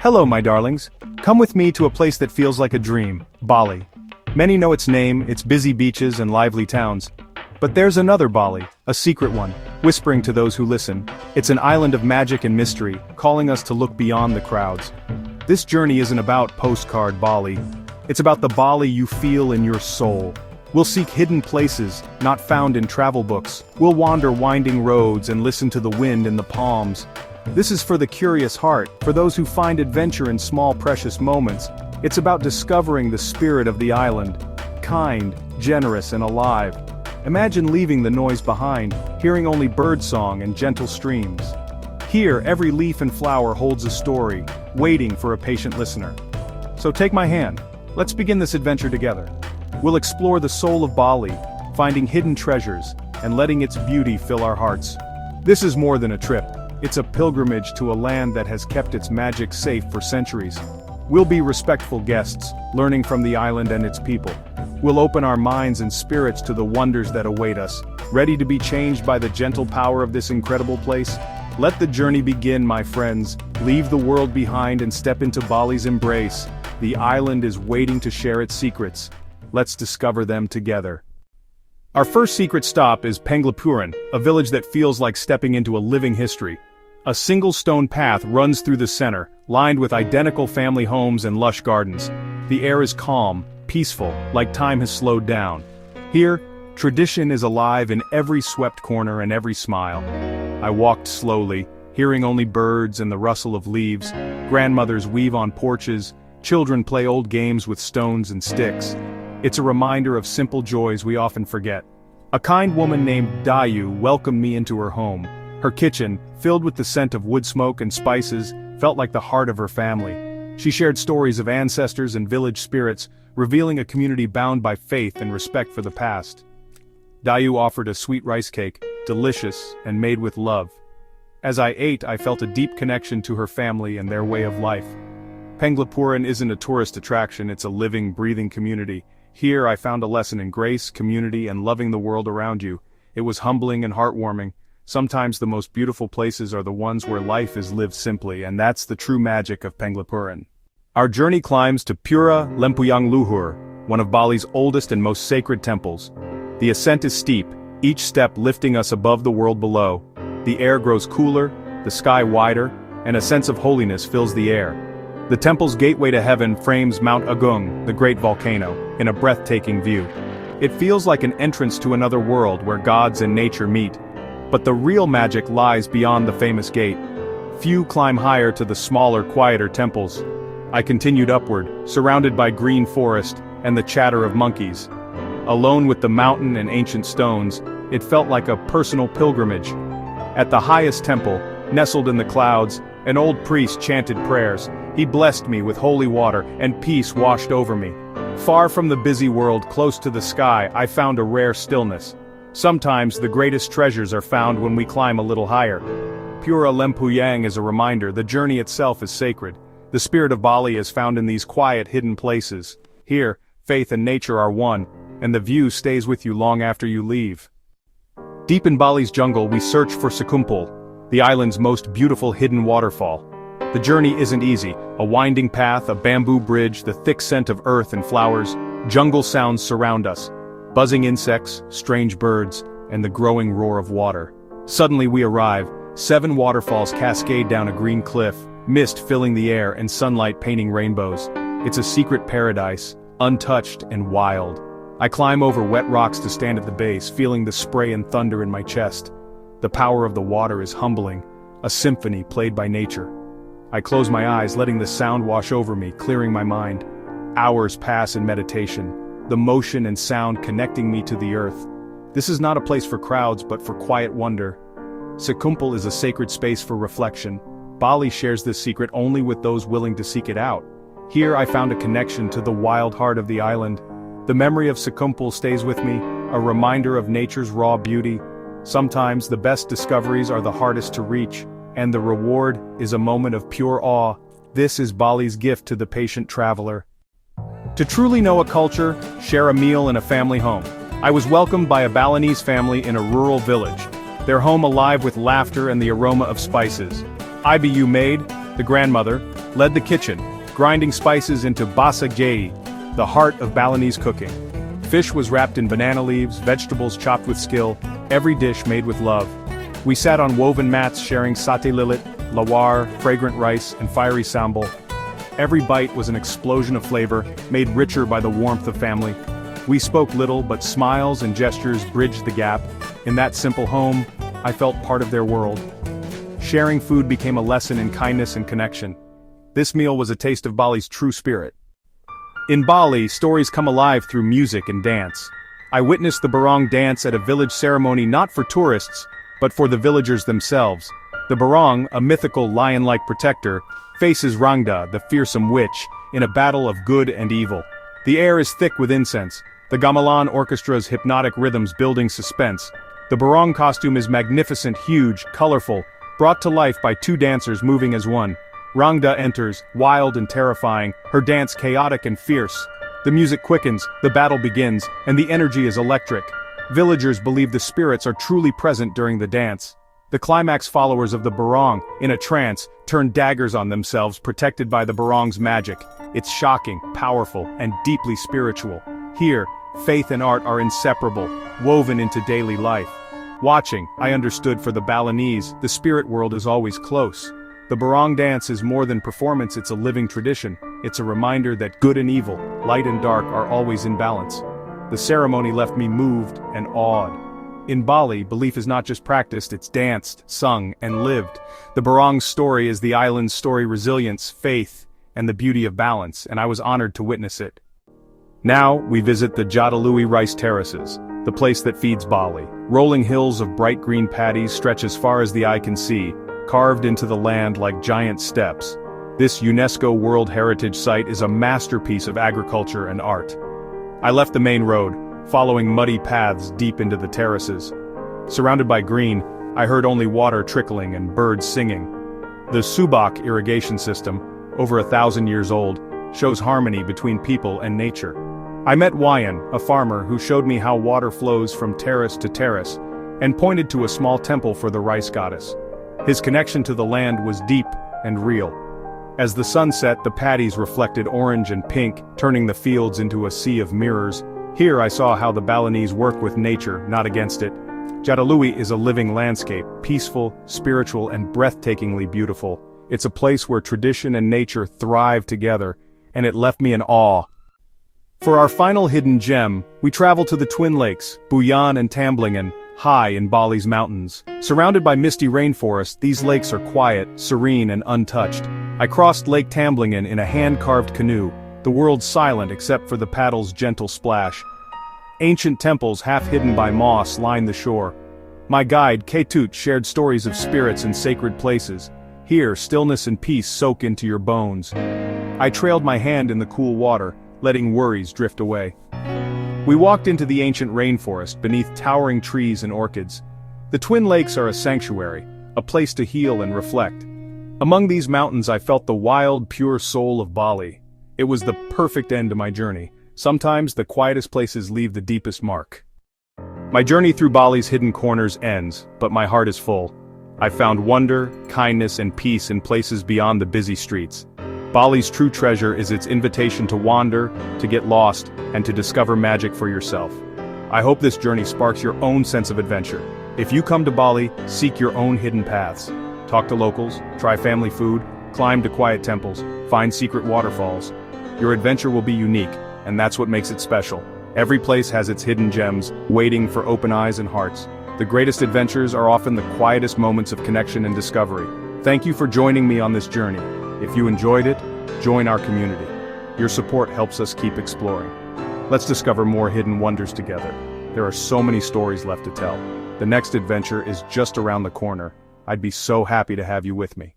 Hello, my darlings. Come with me to a place that feels like a dream, Bali. Many know its name, its busy beaches and lively towns. But there's another Bali, a secret one, whispering to those who listen. It's an island of magic and mystery, calling us to look beyond the crowds. This journey isn't about postcard Bali. It's about the Bali you feel in your soul. We'll seek hidden places, not found in travel books. We'll wander winding roads and listen to the wind in the palms. This is for the curious heart, for those who find adventure in small precious moments. It's about discovering the spirit of the island. Kind, generous and alive. Imagine leaving the noise behind, hearing only birdsong and gentle streams. Here, every leaf and flower holds a story, waiting for a patient listener. So take my hand. Let's begin this adventure together. We'll explore the soul of Bali, finding hidden treasures, and letting its beauty fill our hearts. This is more than a trip. It's a pilgrimage to a land that has kept its magic safe for centuries. We'll be respectful guests, learning from the island and its people. We'll open our minds and spirits to the wonders that await us, ready to be changed by the gentle power of this incredible place. Let the journey begin, my friends. Leave the world behind and step into Bali's embrace. The island is waiting to share its secrets. Let's discover them together. Our first secret stop is Penglipuran, a village that feels like stepping into a living history. A single stone path runs through the center, lined with identical family homes and lush gardens. The air is calm, peaceful, like time has slowed down. Here, tradition is alive in every swept corner and every smile. I walked slowly, hearing only birds and the rustle of leaves. Grandmothers weave on porches, children play old games with stones and sticks. It's a reminder of simple joys we often forget. A kind woman named Dayu welcomed me into her home. Her kitchen, filled with the scent of wood smoke and spices, felt like the heart of her family. She shared stories of ancestors and village spirits, revealing a community bound by faith and respect for the past. Dayu offered a sweet rice cake, delicious and made with love. As I ate, I felt a deep connection to her family and their way of life. Penglipuran isn't a tourist attraction, it's a living, breathing community. Here I found a lesson in grace, community, and loving the world around you. It was humbling and heartwarming. Sometimes the most beautiful places are the ones where life is lived simply, and that's the true magic of Penglipuran. Our journey climbs to Pura Lempuyang Luhur, one of Bali's oldest and most sacred temples. The ascent is steep, each step lifting us above the world below. The air grows cooler, the sky wider, and a sense of holiness fills the air. The temple's gateway to heaven frames Mount Agung, the great volcano, in a breathtaking view. It feels like an entrance to another world where gods and nature meet. But the real magic lies beyond the famous gate. Few climb higher to the smaller, quieter temples. I continued upward, surrounded by green forest and the chatter of monkeys. Alone with the mountain and ancient stones, it felt like a personal pilgrimage. At the highest temple, nestled in the clouds, an old priest chanted prayers. He blessed me with holy water, and peace washed over me. Far from the busy world, close to the sky, I found a rare stillness. Sometimes the greatest treasures are found when we climb a little higher. Pura Lempuyang is a reminder the journey itself is sacred. The spirit of Bali is found in these quiet, hidden places. Here, faith and nature are one, and the view stays with you long after you leave. Deep in Bali's jungle, we search for Secluded, the island's most beautiful hidden waterfall. The journey isn't easy. A winding path, a bamboo bridge, the thick scent of earth and flowers. Jungle sounds surround us. Buzzing insects, strange birds, and the growing roar of water. Suddenly we arrive. 7 waterfalls cascade down a green cliff, mist filling the air and sunlight painting rainbows. It's a secret paradise, untouched and wild. I climb over wet rocks to stand at the base, feeling the spray and thunder in my chest. The power of the water is humbling, a symphony played by nature. I close my eyes, letting the sound wash over me, clearing my mind. Hours pass in meditation, the motion and sound connecting me to the earth. This is not a place for crowds, but for quiet wonder. Secluded is a sacred space for reflection. Bali shares this secret only with those willing to seek it out. Here I found a connection to the wild heart of the island. The memory of Secluded stays with me, a reminder of nature's raw beauty. Sometimes the best discoveries are the hardest to reach, and the reward is a moment of pure awe. This is Bali's gift to the patient traveler. To truly know a culture, share a meal in a family home. I was welcomed by a Balinese family in a rural village, their home alive with laughter and the aroma of spices. IBU made, The grandmother led the kitchen, grinding spices into basagay, the heart of Balinese cooking. Fish was wrapped in banana leaves, vegetables chopped with skill, every dish made with love. We sat on woven mats sharing satay lilit, lawar, fragrant rice, and fiery sambal. Every bite was an explosion of flavor, made richer by the warmth of family. We spoke little, but smiles and gestures bridged the gap. In that simple home, I felt part of their world. Sharing food became a lesson in kindness and connection. This meal was a taste of Bali's true spirit. In Bali, stories come alive through music and dance. I witnessed the barong dance at a village ceremony not for tourists, but for the villagers themselves. The barong, a mythical lion-like protector, faces Rangda, the fearsome witch, in a battle of good and evil. The air is thick with incense, the gamelan orchestra's hypnotic rhythms building suspense. The barong costume is magnificent, huge, colorful, brought to life by two dancers moving as one. Rangda enters, wild and terrifying, her dance chaotic and fierce. The music quickens, the battle begins, and the energy is electric. Villagers believe the spirits are truly present during the dance. The climax, followers of the barong, in a trance, turn daggers on themselves protected by the barong's magic. It's shocking, powerful, and deeply spiritual. Here, faith and art are inseparable, woven into daily life. Watching, I understood for the Balinese, the spirit world is always close. The barong dance is more than performance, it's a living tradition. It's a reminder that good and evil, light and dark are always in balance. The ceremony left me moved and awed. In Bali, belief is not just practiced, it's danced, sung, and lived. The barong's story is the island's story, resilience, faith, and the beauty of balance, and I was honored to witness it. Now, we visit the Jadalui rice terraces, the place that feeds Bali. Rolling hills of bright green paddies stretch as far as the eye can see, carved into the land like giant steps. This UNESCO World Heritage Site is a masterpiece of agriculture and art. I left the main road, following muddy paths deep into the terraces. Surrounded by green, I heard only water trickling and birds singing. The Subak irrigation system, over 1,000 years old, shows harmony between people and nature. I met Wayan, a farmer who showed me how water flows from terrace to terrace, and pointed to a small temple for the rice goddess. His connection to the land was deep and real. As the sun set, the paddies reflected orange and pink, turning the fields into a sea of mirrors. Here I saw how the Balinese work with nature, not against it. Jadalui is a living landscape, peaceful, spiritual, and breathtakingly beautiful. It's a place where tradition and nature thrive together, and it left me in awe. For our final hidden gem, we travel to the Twin Lakes, Buyan and Tamblingan, high in Bali's mountains. Surrounded by misty rainforest, these lakes are quiet, serene, and untouched. I crossed Lake Tamblingan in a hand-carved canoe, the world silent except for the paddle's gentle splash. Ancient temples half hidden by moss line the shore. My guide, Ketut, shared stories of spirits and sacred places. Here, stillness and peace soak into your bones. I trailed my hand in the cool water, letting worries drift away. We walked into the ancient rainforest beneath towering trees and orchids. The Twin Lakes are a sanctuary, a place to heal and reflect. Among these mountains I felt the wild, pure soul of Bali. It was the perfect end to my journey. Sometimes the quietest places leave the deepest mark. My journey through Bali's hidden corners ends, but my heart is full. I found wonder, kindness, and peace in places beyond the busy streets. Bali's true treasure is its invitation to wander, to get lost, and to discover magic for yourself. I hope this journey sparks your own sense of adventure. If you come to Bali, seek your own hidden paths. Talk to locals, try family food, climb to quiet temples, find secret waterfalls. Your adventure will be unique, and that's what makes it special. Every place has its hidden gems, waiting for open eyes and hearts. The greatest adventures are often the quietest moments of connection and discovery. Thank you for joining me on this journey. If you enjoyed it, join our community. Your support helps us keep exploring. Let's discover more hidden wonders together. There are so many stories left to tell. The next adventure is just around the corner. I'd be so happy to have you with me.